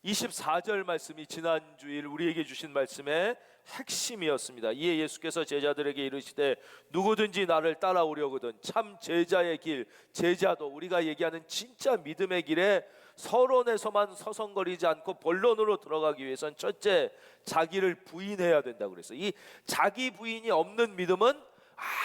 24절 말씀이 지난주일 우리에게 주신 말씀의 핵심이었습니다. 이에 예수께서 제자들에게 이르시되 누구든지 나를 따라오려거든 참 제자의 길, 제자도 우리가 얘기하는 진짜 믿음의 길에 서론에서만 서성거리지 않고 본론으로 들어가기 위해선 첫째, 자기를 부인해야 된다고 그랬어요. 이 자기 부인이 없는 믿음은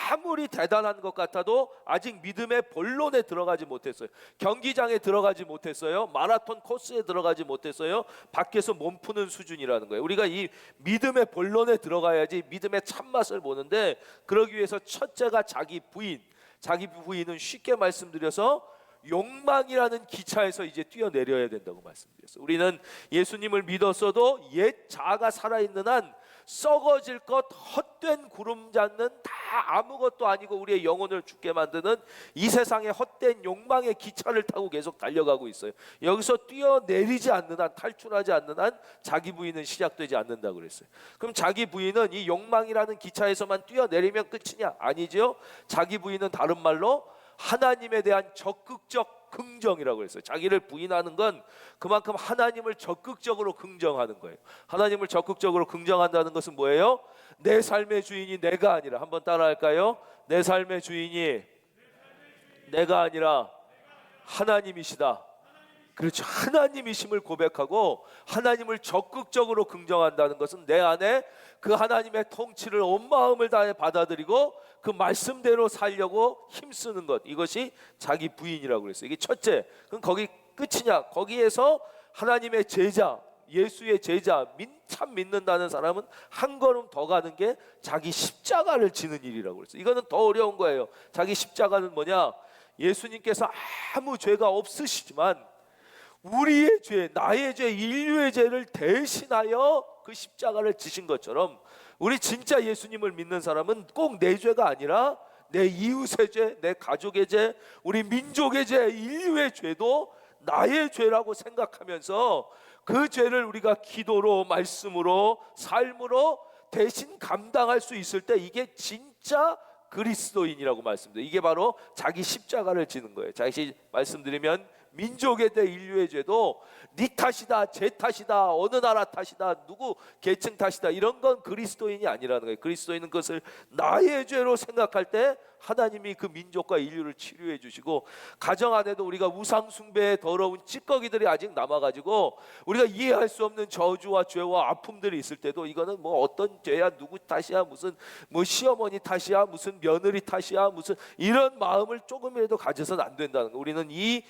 아무리 대단한 것 같아도 아직 믿음의 본론에 들어가지 못했어요. 경기장에 들어가지 못했어요. 마라톤 코스에 들어가지 못했어요. 밖에서 몸 푸는 수준이라는 거예요. 우리가 이 믿음의 본론에 들어가야지 믿음의 참맛을 보는데, 그러기 위해서 첫째가 자기 부인. 자기 부인은 쉽게 말씀드려서 욕망이라는 기차에서 이제 뛰어내려야 된다고 말씀드렸어요. 우리는 예수님을 믿었어도 옛 자아가 살아있는 한 썩어질 것, 헛된 구름 잡는 다 아무것도 아니고 우리의 영혼을 죽게 만드는 이 세상의 헛된 욕망의 기차를 타고 계속 달려가고 있어요. 여기서 뛰어내리지 않는 한, 탈출하지 않는 한 자기 부인은 시작되지 않는다고 그랬어요. 그럼 자기 부인은 이 욕망이라는 기차에서만 뛰어내리면 끝이냐? 아니죠. 자기 부인은 다른 말로 하나님에 대한 적극적 긍정이라고 했어요. 자기를 부인하는 건 그만큼 하나님을 적극적으로 긍정하는 거예요. 하나님을 적극적으로 긍정한다는 것은 뭐예요? 내 삶의 주인이 내가 아니라, 한번 따라할까요? 내 삶의 주인이 내가 아니라 하나님이시다. 그렇죠. 하나님이심을 고백하고 하나님을 적극적으로 긍정한다는 것은 내 안에 그 하나님의 통치를 온 마음을 다해 받아들이고 그 말씀대로 살려고 힘쓰는 것, 이것이 자기 부인이라고 그랬어요. 이게 첫째. 그럼 거기 끝이냐? 거기에서 하나님의 제자, 예수의 제자, 참 믿는다는 사람은 한 걸음 더 가는 게 자기 십자가를 지는 일이라고 그랬어요. 이거는 더 어려운 거예요. 자기 십자가는 뭐냐? 예수님께서 아무 죄가 없으시지만 우리의 죄, 나의 죄, 인류의 죄를 대신하여 그 십자가를 지신 것처럼, 우리 진짜 예수님을 믿는 사람은 꼭 내 죄가 아니라 내 이웃의 죄, 내 가족의 죄, 우리 민족의 죄, 인류의 죄도 나의 죄라고 생각하면서 그 죄를 우리가 기도로, 말씀으로, 삶으로 대신 감당할 수 있을 때 이게 진짜 그리스도인이라고 말씀드려요. 이게 바로 자기 십자가를 지는 거예요. 다시 말씀드리면 민족의 죄, 인류의 죄도 네 탓이다, 제 탓이다, 어느 나라 탓이다, 누구 계층 탓이다, 이런 건 그리스도인이 아니라는 거예요. 그리스도인은 그것을 나의 죄로 생각할 때 하나님이 그 민족과 인류를 치료해 주시고, 가정 안에도 우리가 우상 숭배의 더러운 찌꺼기들이 아직 남아가지고 우리가 이해할 수 없는 저주와 죄와 아픔들이 있을 때도 이거는 뭐 어떤 죄야, 누구 탓이야, 무슨 뭐 시어머니 탓이야, 무슨 며느리 탓이야, 무슨 이런 마음을 조금이라도 가져서는 안 된다는 거예요. 우리는 이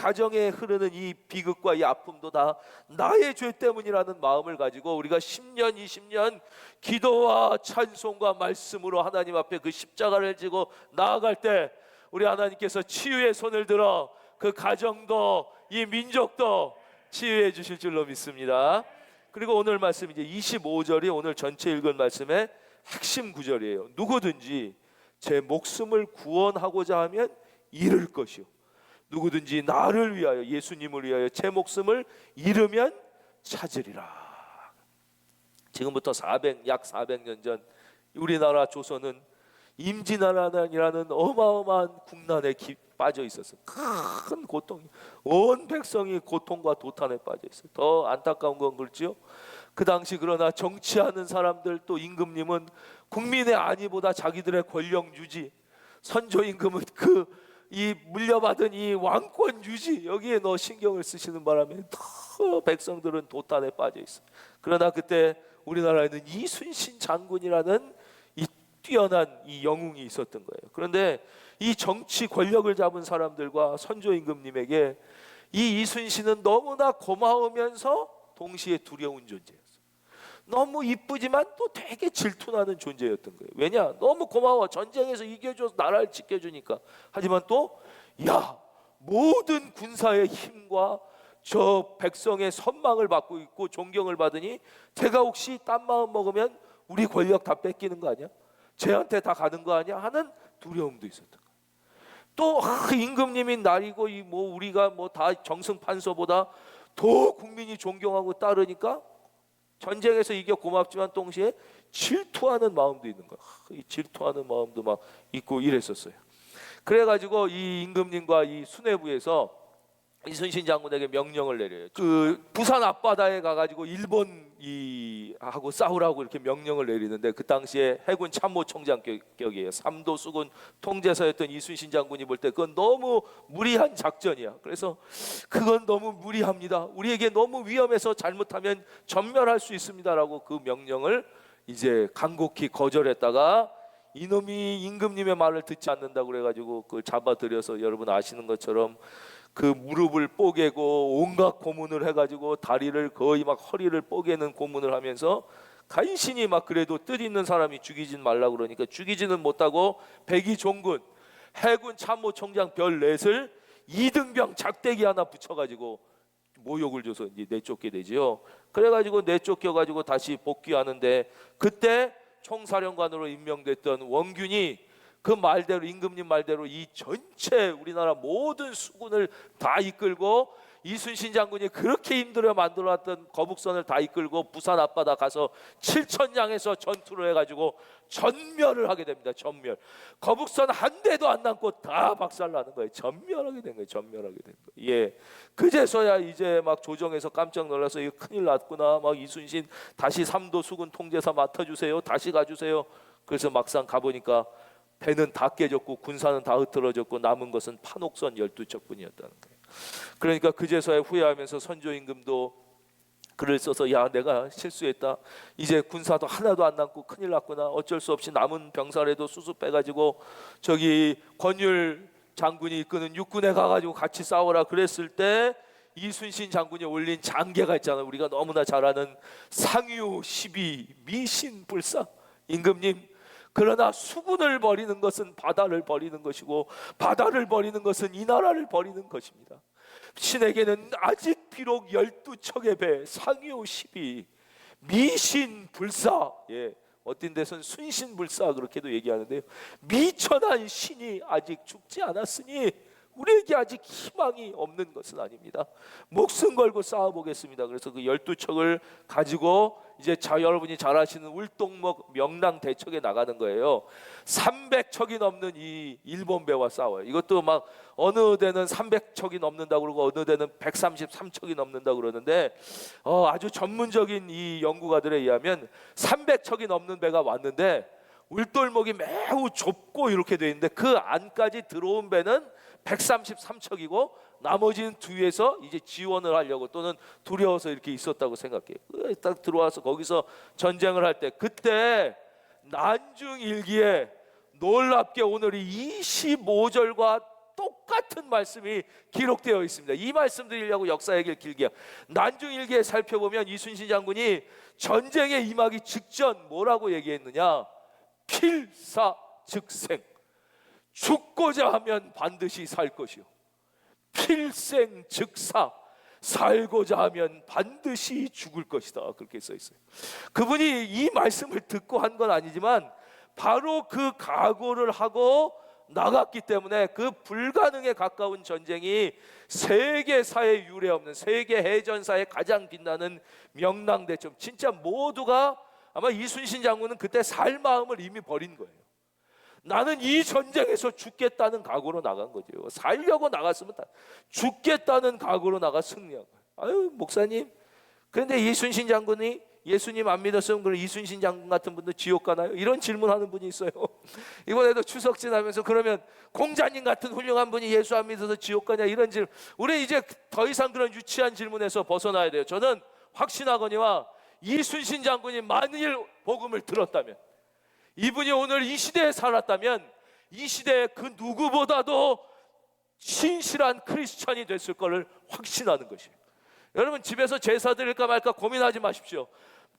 가정에 흐르는 이 비극과 이 아픔도 다 나의 죄 때문이라는 마음을 가지고 우리가 10년 20년 기도와 찬송과 말씀으로 하나님 앞에 그 십자가를 지고 나아갈 때 우리 하나님께서 치유의 손을 들어 그 가정도 이 민족도 치유해 주실 줄로 믿습니다. 그리고 오늘 말씀 이제 25절이 오늘 전체 읽은 말씀의 핵심 구절이에요. 누구든지 제 목숨을 구원하고자 하면 잃을 것이요, 누구든지 나를 위하여, 예수님을 위하여 제 목숨을 잃으면 찾으리라. 지금부터 약 400년 전 우리나라 조선은 임진왜란이라는 어마어마한 국난에 빠져 있었어요. 큰 고통, 온 백성이 고통과 도탄에 빠져 있어요. 더 안타까운 건 그렇지요. 그 당시 그러나 정치하는 사람들, 또 임금님은 국민의 안위보다 자기들의 권력 유지, 선조 임금은 이 물려받은 이 왕권 유지, 여기에 너 신경을 쓰시는 바람에 더 백성들은 도탄에 빠져 있어요. 그러나 그때 우리나라에는 이순신 장군이라는 이 뛰어난 이 영웅이 있었던 거예요. 그런데 이 정치 권력을 잡은 사람들과 선조 임금님에게 이 이순신은 너무나 고마우면서 동시에 두려운 존재였어요. 너무 이쁘지만 또 되게 질투나는 존재였던 거예요. 왜냐? 너무 고마워, 전쟁에서 이겨줘서 나라를 지켜주니까. 하지만 또 모든 군사의 힘과 저 백성의 선망을 받고 있고 존경을 받으니 제가 혹시 딴 마음 먹으면 우리 권력 다 뺏기는 거 아니야? 쟤한테 다 가는 거 아니야? 하는 두려움도 있었던 거예요. 또 임금님이 날이고 우리가 다 정승판서보다 더 국민이 존경하고 따르니까 전쟁에서 이겨 고맙지만 동시에 질투하는 마음도 있는 거예요. 이 질투하는 마음도 막 있고 이랬었어요. 그래가지고 이 임금님과 이 수뇌부에서 이순신 장군에게 명령을 내려요. 그 부산 앞바다에 가가지고 일본 하고 싸우라고 이렇게 명령을 내리는데, 그 당시에 해군 참모총장 격이에요. 삼도 수군 통제사였던 이순신 장군이 볼 때 그건 너무 무리한 작전이야. 그래서 그건 너무 무리합니다. 우리에게 너무 위험해서 잘못하면 전멸할 수 있습니다라고 그 명령을 이제 간곡히 거절했다가, 이놈이 임금님의 말을 듣지 않는다고 그래가지고 그걸 잡아들여서 여러분 아시는 것처럼 그 무릎을 뽀개고 온갖 고문을 해가지고 다리를 거의 막 허리를 뽀개는 고문을 하면서 간신히 막 그래도 뜻 있는 사람이 죽이진 말라고 그러니까 죽이지는 못하고 백의종군 해군 참모총장 별넷을 이등병 작대기 하나 붙여가지고 모욕을 줘서 이제 내쫓게 되지요. 그래가지고 내쫓겨가지고 다시 복귀하는데, 그때 총사령관으로 임명됐던 원균이 그 말대로, 임금님 말대로 이 전체 우리나라 모든 수군을 다 이끌고, 이순신 장군이 그렇게 힘들어 만들어놨던 거북선을 다 이끌고 부산 앞바다 가서 7천량에서 전투를 해가지고 전멸을 하게 됩니다. 전멸. 거북선 한 대도 안 남고 다 박살나는 거예요. 전멸하게 된 거예요. 전멸하게 된 거예요. 예. 그제서야 이제 막 조정에서 깜짝 놀라서 이거 큰일 났구나. 막 이순신 다시 삼도 수군 통제사 맡아주세요. 다시 가주세요. 그래서 막상 가보니까 배는 다 깨졌고 군사는 다 흐트러졌고 남은 것은 판옥선 12척뿐이었다는 거예요. 그러니까 그제서야 후회하면서 선조 임금도 글을 써서, 야, 내가 실수했다. 이제 군사도 하나도 안 남고 큰일 났구나. 어쩔 수 없이 남은 병사라도 수습해가지고 저기 권율 장군이 이끄는 육군에 가가지고 같이 싸워라 그랬을 때, 이순신 장군이 올린 장계가 있잖아요. 우리가 너무나 잘 아는 상유 12 미신불사. 임금님, 그러나 수군을 버리는 것은 바다를 버리는 것이고 바다를 버리는 것은 이 나라를 버리는 것입니다. 신에게는 아직 비록 12척의 배, 상유 12 미신불사, 예, 어떤 데서는 순신불사 그렇게도 얘기하는데요, 미천한 신이 아직 죽지 않았으니 우리에게 아직 희망이 없는 것은 아닙니다. 목숨 걸고 싸워보겠습니다. 그래서 그 12척을 가지고 이제 여러분이 잘 아시는 울동목 명랑 대척에 나가는 거예요. 300척이 넘는 이 일본 배와 싸워요. 이것도 막 어느 데는 300척이 넘는다고 그러고 어느 데는 133척이 넘는다고 그러는데, 아주 전문적인 이 연구가들에 의하면 300척이 넘는 배가 왔는데 울돌목이 매우 좁고 이렇게 돼 있는데 그 안까지 들어온 배는 133척이고 나머지는 뒤에서 이제 지원을 하려고 또는 두려워서 이렇게 있었다고 생각해요. 딱 들어와서 거기서 전쟁을 할 때, 그때 난중일기에 놀랍게 오늘이 25절과 똑같은 말씀이 기록되어 있습니다. 이 말씀 드리려고 역사 얘기를 길게, 난중일기에 살펴보면 이순신 장군이 전쟁에 임하기 직전 뭐라고 얘기했느냐, 필사즉생, 죽고자 하면 반드시 살 것이요, 필생즉사, 살고자 하면 반드시 죽을 것이다. 그렇게 써 있어요. 그분이 이 말씀을 듣고 한 건 아니지만 바로 그 각오를 하고 나갔기 때문에 그 불가능에 가까운 전쟁이 세계사에 유례없는, 세계 해전사에 가장 빛나는 명랑대첩, 진짜 모두가 아마 이순신 장군은 그때 살 마음을 이미 버린 거예요. 나는 이 전쟁에서 죽겠다는 각오로 나간 거죠. 살려고 나갔으면 죽겠다는 각오로 나가 승리한 거예요. 아유, 목사님, 그런데 이순신 장군이 예수님 안 믿었으면 그럼 이순신 장군 같은 분도 지옥 가나요? 이런 질문하는 분이 있어요. 이번에도 추석 지나면서 그러면 공자님 같은 훌륭한 분이 예수 안 믿어서 지옥 가냐, 이런 질문. 우리 이제 더 이상 그런 유치한 질문에서 벗어나야 돼요. 저는 확신하거니와 이순신 장군이 만일 복음을 들었다면, 이분이 오늘 이 시대에 살았다면 이 시대에 그 누구보다도 신실한 크리스찬이 됐을 것을 확신하는 것이에요. 여러분, 집에서 제사 드릴까 말까 고민하지 마십시오.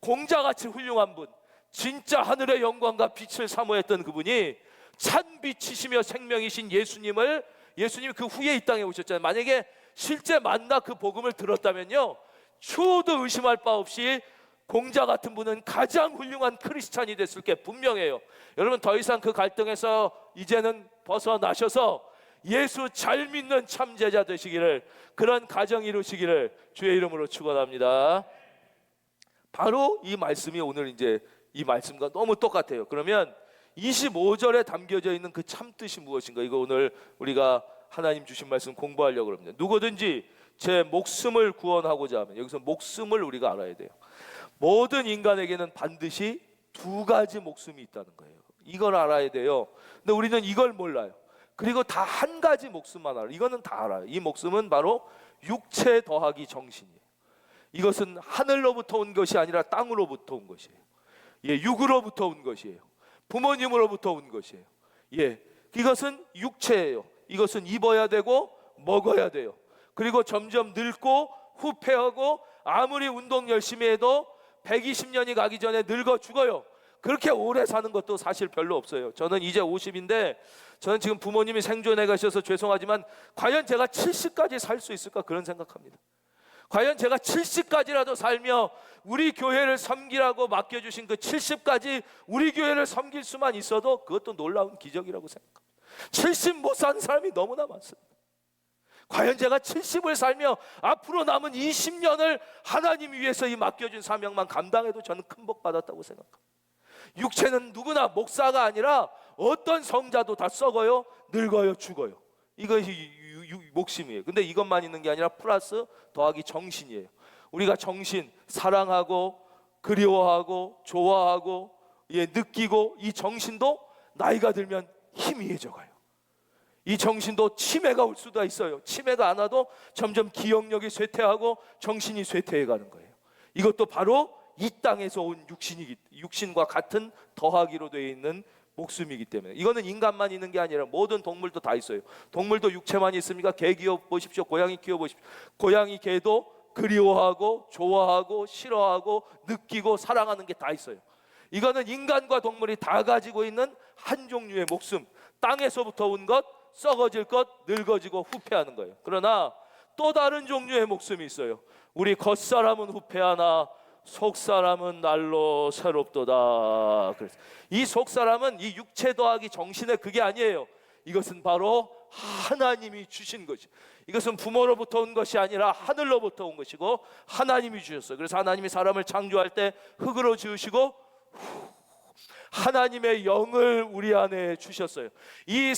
공자같이 훌륭한 분, 진짜 하늘의 영광과 빛을 사모했던 그분이 찬빛이시며 생명이신 예수님이 그 후에 이 땅에 오셨잖아요. 만약에 실제 만나 그 복음을 들었다면요, 추호도 의심할 바 없이 공자 같은 분은 가장 훌륭한 크리스찬이 됐을 게 분명해요. 여러분, 더 이상 그 갈등에서 이제는 벗어나셔서 예수 잘 믿는 참제자 되시기를, 그런 가정 이루시기를 주의 이름으로 축원합니다. 바로 이 말씀이 오늘 이제 이 말씀과 너무 똑같아요. 그러면 25절에 담겨져 있는 그 참뜻이 무엇인가, 이거 오늘 우리가 하나님 주신 말씀 공부하려고 합니다. 누구든지 제 목숨을 구원하고자 하면, 여기서 목숨을 우리가 알아야 돼요. 모든 인간에게는 반드시 두 가지 목숨이 있다는 거예요. 이걸 알아야 돼요. 근데 우리는 이걸 몰라요. 그리고 다 한 가지 목숨만 알아요. 이거는 다 알아요. 이 목숨은 바로 육체 더하기 정신이에요. 이것은 하늘로부터 온 것이 아니라 땅으로부터 온 것이에요. 예, 육으로부터 온 것이에요. 부모님으로부터 온 것이에요. 예, 이것은 육체예요. 이것은 입어야 되고 먹어야 돼요. 그리고 점점 늙고 후패하고 아무리 운동 열심히 해도 120년이 가기 전에 늙어 죽어요. 그렇게 오래 사는 것도 사실 별로 없어요. 저는 이제 50인데 저는 지금 부모님이 생존해 가셔서 죄송하지만 과연 제가 70까지 살 수 있을까 그런 생각합니다. 과연 제가 70까지라도 살며 우리 교회를 섬기라고 맡겨주신 그 70까지 우리 교회를 섬길 수만 있어도 그것도 놀라운 기적이라고 생각합니다. 70 못 사는 사람이 너무나 많습니다. 과연 제가 70을 살며 앞으로 남은 20년을 하나님 위해서 이 맡겨준 사명만 감당해도 저는 큰 복 받았다고 생각합니다. 육체는 누구나 목사가 아니라 어떤 성자도 다 썩어요, 늙어요, 죽어요. 이것이 목숨이에요. 근데 이것만 있는 게 아니라 플러스 더하기 정신이에요. 우리가 정신, 사랑하고 그리워하고 좋아하고 느끼고 이 정신도 나이가 들면 희미해져가요. 이 정신도 치매가 올 수도 있어요. 치매가 안 와도 점점 기억력이 쇠퇴하고 정신이 쇠퇴해가는 거예요. 이것도 바로 이 땅에서 온 육신과 같은 더하기로 되어 있는 목숨이기 때문에 이거는 인간만 있는 게 아니라 모든 동물도 다 있어요. 동물도 육체만 있습니까? 개 키워보십시오. 고양이 키워보십시오. 고양이, 개도 그리워하고 좋아하고 싫어하고 느끼고 사랑하는 게 다 있어요. 이거는 인간과 동물이 다 가지고 있는 한 종류의 목숨. 땅에서부터 온 것, 썩어질 것, 늙어지고 후패하는 거예요. 그러나 또 다른 종류의 목숨이 있어요. 우리 겉사람은 후패하나 속사람은 날로 새롭도다. 그래서 이 속사람은 이 육체 더하기 정신의 그게 아니에요. 이것은 바로 하나님이 주신 것이. 이것은 부모로부터 온 것이 아니라 하늘로부터 온 것이고 하나님이 주셨어요. 그래서 하나님이 사람을 창조할 때 흙으로 지으시고 하나님의 영을 우리 안에 주셨어요. 이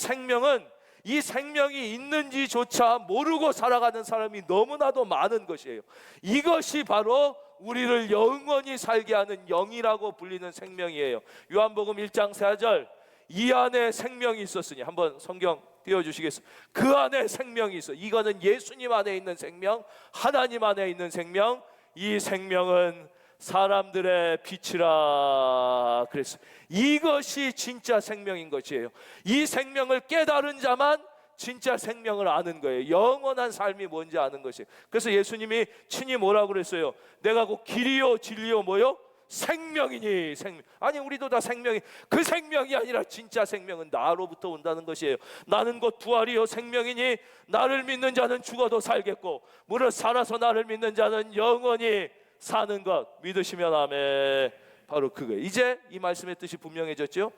생명이 있는지조차 모르고 살아가는 사람이 너무나도 많은 것이에요. 이것이 바로 우리를 영원히 살게 하는 영이라고 불리는 생명이에요. 요한복음 1장 4절, 이 안에 생명이 있었으니, 한번 성경 띄워주시겠어요? 그 안에 생명이 있어. 이거는 예수님 안에 있는 생명, 하나님 안에 있는 생명. 이 생명은 사람들의 빛이라 그랬어요. 이것이 진짜 생명인 것이에요. 이 생명을 깨달은 자만 진짜 생명을 아는 거예요. 영원한 삶이 뭔지 아는 것이에요. 그래서 예수님이 친히 뭐라고 그랬어요? 내가 곧 길이요 진리요 뭐요? 생명이니. 생명. 아니 우리도 다 생명이, 그 생명이 아니라 진짜 생명은 나로부터 온다는 것이에요. 나는 곧 부활이요 생명이니 나를 믿는 자는 죽어도 살겠고 무릇 살아서 나를 믿는 자는 영원히 사는 것. 믿으시면 아멘. 바로 그거예요. 이제 이 말씀의 뜻이 분명해졌죠?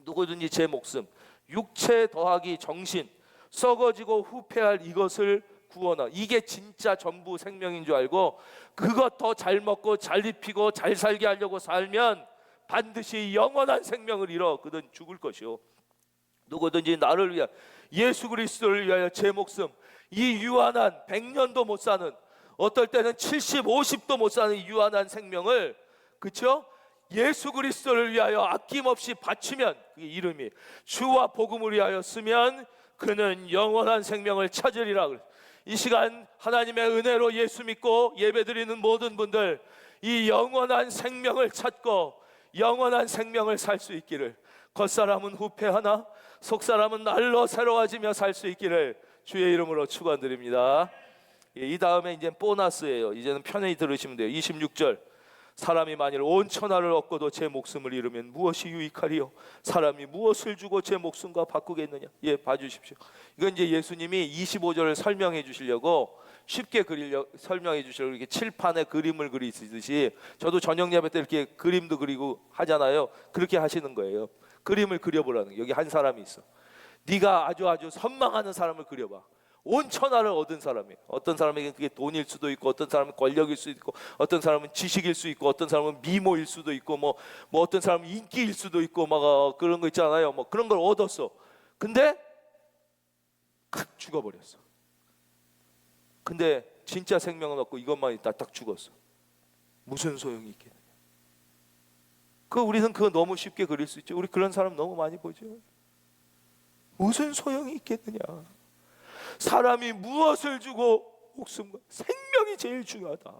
누구든지 제 목숨, 육체 더하기 정신, 썩어지고 후패할 이것을 구원하. 이게 진짜 전부 생명인 줄 알고 그것 더 잘 먹고 잘 입히고 잘 살게 하려고 살면 반드시 영원한 생명을 잃어 그든 죽을 것이요. 누구든지 나를 위하여, 예수 그리스도를 위하여 제 목숨, 이 유한한 100년도 못 사는, 어떨 때는 70, 50도 못 사는 유한한 생명을, 그렇죠? 예수 그리스도를 위하여 아낌없이 바치면, 그 이름이 주와 복음을 위하여 쓰면 그는 영원한 생명을 찾으리라. 이 시간 하나님의 은혜로 예수 믿고 예배드리는 모든 분들, 이 영원한 생명을 찾고 영원한 생명을 살 수 있기를, 겉사람은 후패하나 속사람은 날로 새로워지며 살 수 있기를 주의 이름으로 축원드립니다. 이 다음에 이제 보너스예요. 이제는 편히 들으시면 돼요. 26절, 사람이 만일 온 천하를 얻고도 제 목숨을 잃으면 무엇이 유익하리요? 사람이 무엇을 주고 제 목숨과 바꾸겠느냐? 예, 봐주십시오. 이건 이제 예수님이 25절을 설명해 주시려고 쉽게 설명해 주시려고 이렇게 칠판에 그림을 그리듯이, 저도 저녁 예배 때 이렇게 그림도 그리고 하잖아요. 그렇게 하시는 거예요. 그림을 그려보라는 거예요. 여기 한 사람이 있어. 네가 아주 선망하는 사람을 그려봐. 온 천하를 얻은 사람이에요. 어떤 사람에게는 그게 돈일 수도 있고, 어떤 사람은 권력일 수도 있고, 어떤 사람은 지식일 수 있고, 어떤 사람은 미모일 수도 있고, 뭐 어떤 사람은 인기일 수도 있고, 막 그런 거 있잖아요. 뭐 그런 걸 얻었어. 근데 칵 죽어버렸어. 근데 진짜 생명은 없고 이것만 있다 딱 죽었어. 무슨 소용이 있겠느냐. 우리는 그거 너무 쉽게 그릴 수 있죠. 우리 그런 사람 너무 많이 보죠. 무슨 소용이 있겠느냐. 사람이 무엇을 주고 목숨과 생명이 제일 중요하다.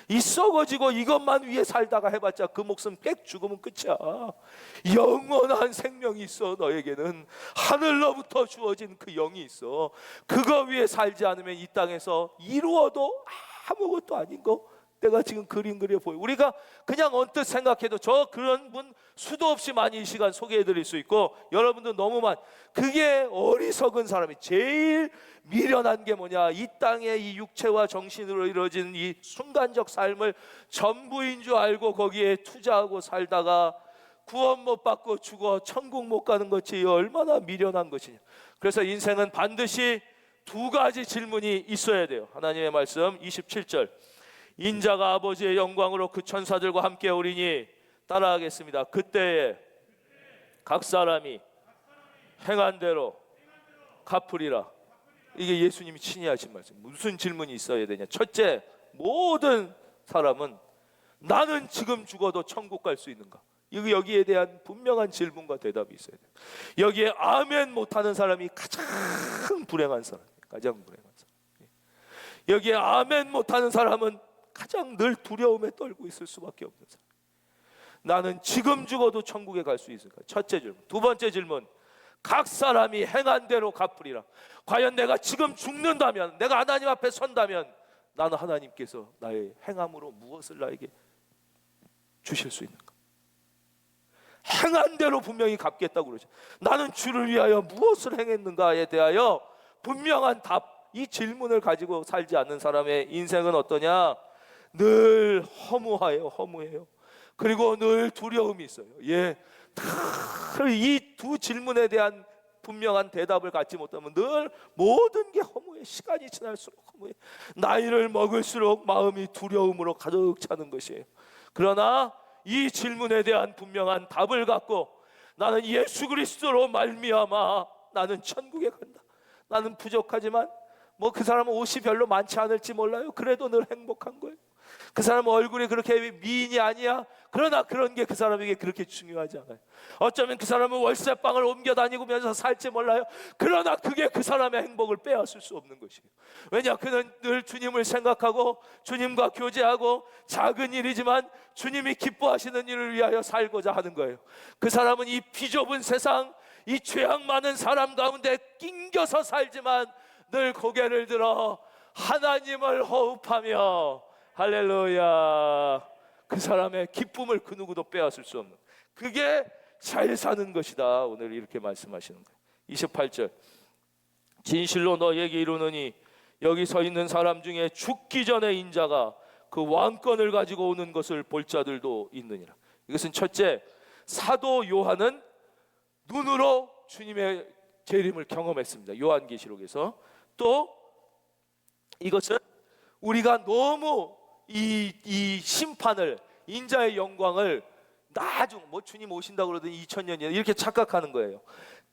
이 썩어지고 이것만 위해 살다가 해봤자 그 목숨 꽥 죽으면 끝이야. 영원한 생명이 있어. 너에게는 하늘로부터 주어진 그 영이 있어. 그거 위해 살지 않으면 이 땅에서 이루어도 아무것도 아닌 거 내가 지금 그림 그려 보여. 우리가 그냥 언뜻 생각해도 저 그런 분 수도 없이 많이 이 시간 소개해 드릴 수 있고, 여러분도 너무 그게 어리석은 사람이 제일 미련한 게 뭐냐. 이 땅에 이 육체와 정신으로 이루어진 이 순간적 삶을 전부인 줄 알고 거기에 투자하고 살다가 구원 못 받고 죽어 천국 못 가는 것이 얼마나 미련한 것이냐. 그래서 인생은 반드시 두 가지 질문이 있어야 돼요. 하나님의 말씀 27절, 인자가 아버지의 영광으로 그 천사들과 함께 오리니 따라하겠습니다. 그때에 각 사람이 행한 대로 갚으리라. 이게 예수님이 친히 하신 말씀. 무슨 질문이 있어야 되냐. 첫째, 모든 사람은 나는 지금 죽어도 천국 갈 수 있는가. 여기에 대한 분명한 질문과 대답이 있어야 돼요. 여기에 아멘 못하는 사람이 가장 불행한 사람이에요. 가장 불행한 사람. 여기에 아멘 못하는 사람은 가장 늘 두려움에 떨고 있을 수밖에 없는 사람. 나는 지금 죽어도 천국에 갈 수 있을까? 첫째 질문. 두 번째 질문, 각 사람이 행한 대로 갚으리라. 과연 내가 지금 죽는다면, 내가 하나님 앞에 선다면 나는 하나님께서 나의 행함으로 무엇을 나에게 주실 수 있는가? 행한 대로 분명히 갚겠다고 그러죠. 나는 주를 위하여 무엇을 행했는가에 대하여 분명한 답, 이 질문을 가지고 살지 않는 사람의 인생은 어떠냐? 늘 허무해요. 그리고 늘 두려움이 있어요. 이 두 질문에 대한 분명한 대답을 갖지 못하면 늘 모든 게 허무해. 시간이 지날수록 허무해. 나이를 먹을수록 마음이 두려움으로 가득 차는 것이에요. 그러나 이 질문에 대한 분명한 답을 갖고 나는 예수 그리스도로 말미암아 나는 천국에 간다. 나는 부족하지만 그 사람은 옷이 별로 많지 않을지 몰라요. 그래도 늘 행복한 거예요. 그 사람은 얼굴이 그렇게 미인이 아니야. 그러나 그런 게 그 사람에게 그렇게 중요하지 않아요. 어쩌면 그 사람은 월세방을 옮겨 다니면서 살지 몰라요. 그러나 그게 그 사람의 행복을 빼앗을 수 없는 것이에요. 왜냐? 그는 늘 주님을 생각하고 주님과 교제하고 작은 일이지만 주님이 기뻐하시는 일을 위하여 살고자 하는 거예요. 그 사람은 이 비좁은 세상, 이 죄악 많은 사람 가운데 낑겨서 살지만 늘 고개를 들어 하나님을 호흡하며 할렐루야. 그 사람의 기쁨을 그 누구도 빼앗을 수 없는, 그게 잘 사는 것이다. 오늘 이렇게 말씀하시는 거예요. 28절, 진실로 너희에게 이르노니 여기 서 있는 사람 중에 죽기 전에 인자가 그 왕권을 가지고 오는 것을 볼 자들도 있느니라. 이것은 첫째, 사도 요한은 눈으로 주님의 재림을 경험했습니다. 요한계시록에서. 또 이것은 우리가 너무 이 심판을, 인자의 영광을 나중 주님 오신다고 그러더니 2000년이나 이렇게 착각하는 거예요.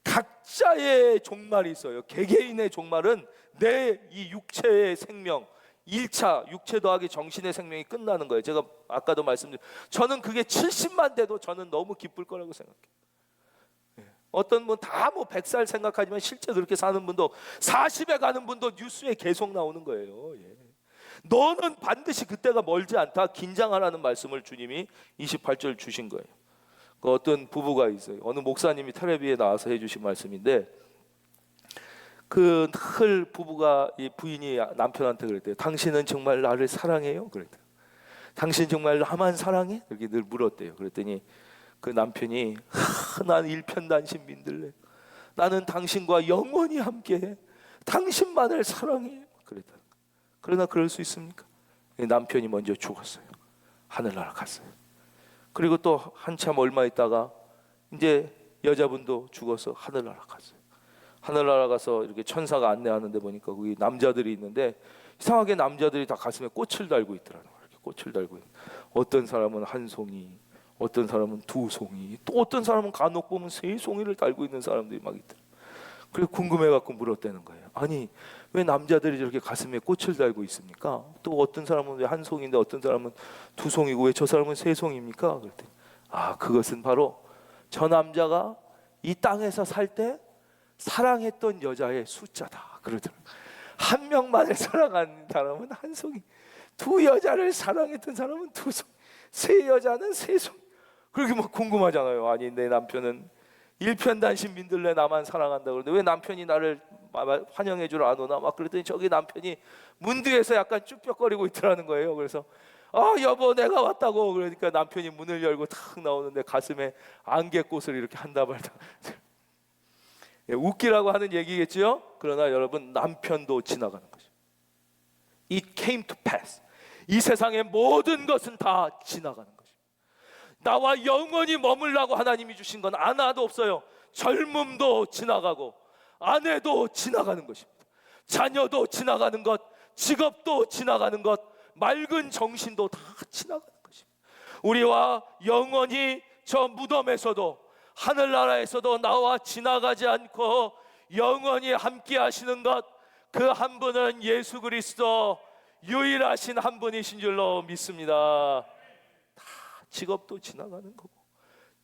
각자의 종말이 있어요. 개개인의 종말은 내 이 육체의 생명, 1차 육체 더하기 정신의 생명이 끝나는 거예요. 제가 아까도 말씀드린, 저는 그게 70만 돼도 저는 너무 기쁠 거라고 생각해요. 어떤 분 다 100살 생각하지만 실제 그렇게 사는 분도, 40에 가는 분도 뉴스에 계속 나오는 거예요. 너는 반드시 그때가 멀지 않다. 긴장하라는 말씀을 주님이 28절 주신 거예요. 어떤 부부가 있어요. 어느 목사님이 텔레비에 나와서 해주신 말씀인데, 늘 부부가, 이 부인이 남편한테 그랬대요. 당신은 정말 나를 사랑해요? 그랬대요. 당신 정말 나만 사랑해? 이렇게 늘 물었대요. 그랬더니 그 남편이 난 일편단심 민들레. 나는 당신과 영원히 함께해. 당신만을 사랑해. 그랬다. 그러나 그럴 수 있습니까? 남편이 먼저 죽었어요. 하늘나라 갔어요. 그리고 또 한참 얼마 있다가 이제 여자분도 죽어서 하늘나라 갔어요. 하늘나라 가서 이렇게 천사가 안내하는데 보니까 거기 남자들이 있는데, 이상하게 남자들이 다 가슴에 꽃을 달고 있더라고요. 이렇게 꽃을 달고 있는. 어떤 사람은 한 송이, 어떤 사람은 두 송이, 또 어떤 사람은 간혹 보면 세 송이를 달고 있는 사람들이 막 있더라고요. 그래서 궁금해갖고 물었다는 거예요. 아니 왜 남자들이 저렇게 가슴에 꽃을 달고 있습니까? 또 어떤 사람은 왜 한 송인데 어떤 사람은 두 송이고 왜 저 사람은 세 송입니까? 그랬더니 그것은 바로 저 남자가 이 땅에서 살 때 사랑했던 여자의 숫자다 그러더라고요. 한 명만을 사랑한 사람은 한 송이, 두 여자를 사랑했던 사람은 두 송이, 세 여자는 세 송이. 그렇게 막 궁금하잖아요. 아니 내 남편은 일편단심 민들레 나만 사랑한다 그러는데 왜 남편이 나를 환영해 주러 안 오나? 막 그랬더니 저기 남편이 문득에서 약간 쭈뼛거리고 있더라는 거예요. 그래서 여보 내가 왔다고. 그러니까 남편이 문을 열고 탁 나오는데 가슴에 안개꽃을 이렇게 한다 말다. 웃기라고 하는 얘기겠죠. 그러나 여러분 남편도 지나가는 것입니다. It came to pass. 이 세상의 모든 것은 다 지나가는 것입니다. 나와 영원히 머물라고 하나님이 주신 건 하나도 없어요. 젊음도 지나가고 아내도 지나가는 것입니다. 자녀도 지나가는 것, 직업도 지나가는 것, 맑은 정신도 다 지나가는 것입니다. 우리와 영원히 저 무덤에서도 하늘나라에서도 나와 지나가지 않고 영원히 함께 하시는 것, 그 한 분은 예수 그리스도 유일하신 한 분이신 줄로 믿습니다. 다 직업도 지나가는 거고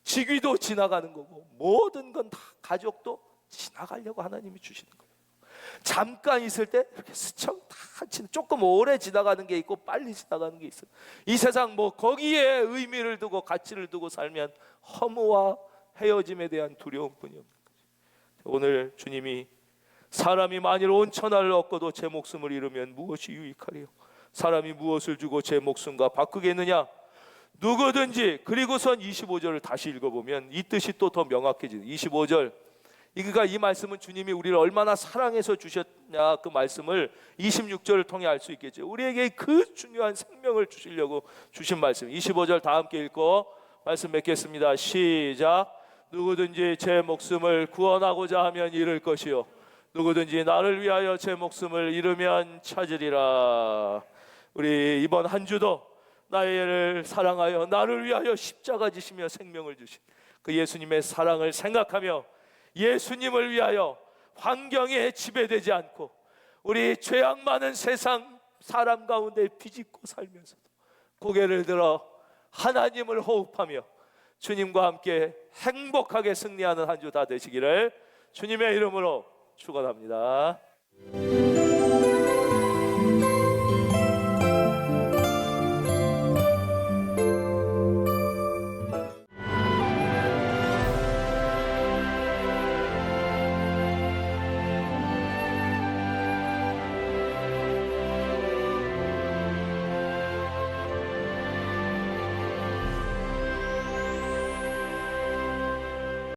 직위도 지나가는 거고 모든 건 다 가족도 지나가려고 하나님이 주시는 거예요. 잠깐 있을 때 이렇게 스쳐 다 조금 오래 지나가는 게 있고 빨리 지나가는 게 있어요. 이 세상 뭐 거기에 의미를 두고 가치를 두고 살면 허무와 헤어짐에 대한 두려움뿐이 없는 거죠. 오늘 주님이 사람이 만일 온 천하를 얻고도 제 목숨을 잃으면 무엇이 유익하리요? 사람이 무엇을 주고 제 목숨과 바꾸겠느냐? 누구든지. 그리고선 25절을 다시 읽어보면 이 뜻이 또 더 명확해지는 25절. 그러니까 이 말씀은 주님이 우리를 얼마나 사랑해서 주셨냐 그 말씀을 26절을 통해 알 수 있겠죠. 우리에게 그 중요한 생명을 주시려고 주신 말씀. 25절 다 함께 읽고 말씀 맺겠습니다. 시작. 누구든지 제 목숨을 구원하고자 하면 잃을 것이요 누구든지 나를 위하여 제 목숨을 잃으면 찾으리라. 우리 이번 한 주도 나를 사랑하여 나를 위하여 십자가 지시며 생명을 주신 그 예수님의 사랑을 생각하며 예수님을 위하여 환경에 지배되지 않고 우리 죄악 많은 세상 사람 가운데 비집고 살면서도 고개를 들어 하나님을 호흡하며 주님과 함께 행복하게 승리하는 한 주 다 되시기를 주님의 이름으로 축원합니다.